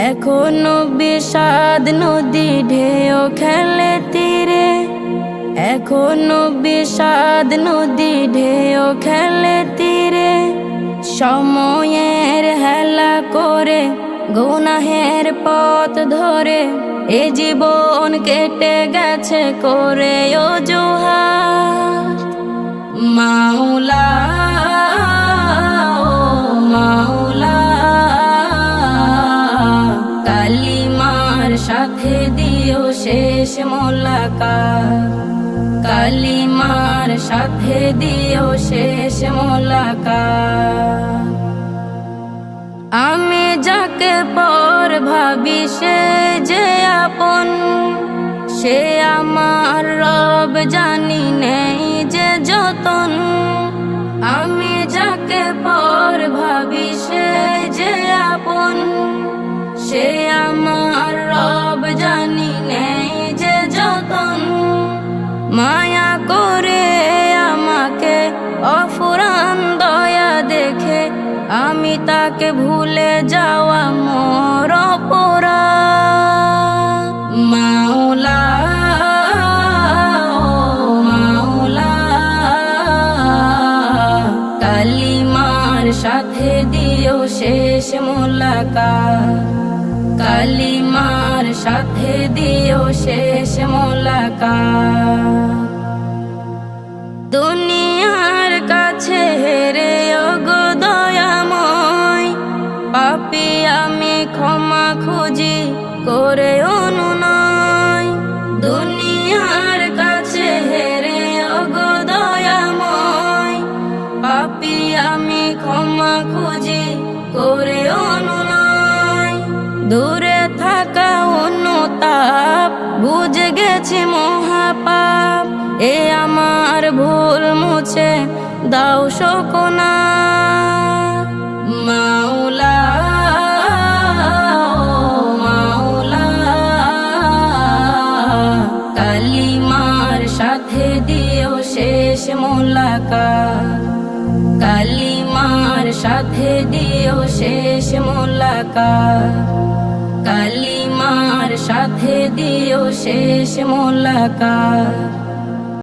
এখনো বিষাদ নদী ঢেউ খেলে তীরে, এখনো বিষাদ নদী ঢেউ খেলে তীরে। সময়ের হেলা করে গুনাহের পথ ধরে এ জীবন কেটে গেছে করে অজুহাত। মাওলা ও মাওলা, কালিমার সাথে দিও শেষ মোলাকাত, কালিমার সাথে দিও শেষ মোলাকাত। আমি যাকে পর ভাবি সে যে আপন, সে আমার রব জানি নেই যে যতন। আমি যাকে পর ভাবি সে যে আপন, সে আমার রব জানি নেই যে যতন। মায়া করে আমাকে অফুরান দয়া দেখে আমি তাকে ভুলে যাওয়া মোর অপরাধ। মাওলা ও মাওলা, কালিমার সাথে দিও শেষ মোলাকাত, কালিমার সাথে দিও শেষ মোলাকাত। দুনিয়ার কাছে হেরে ওগো দয়াময়, পাপী আমি ক্ষমা খুঁজি করে অনুনয়। দুনিয়ার কাছে হেরে ওগো দয়াময়, পাপী আমি ক্ষমা খুঁজি করে অনুনয়। দূরে থাকা অনুতাপ বুঝে গেছি মহাপাপ, এ আমার ভুল মুছে দাও শোকনা। মাওলা ও মাওলা, কালিমার সাথে দিও শেষ মোলাকাত, কালিমার সাথে দিও শেষ মোলাকাত, কালিমার সাথে দিও শেষ মোলাকাত।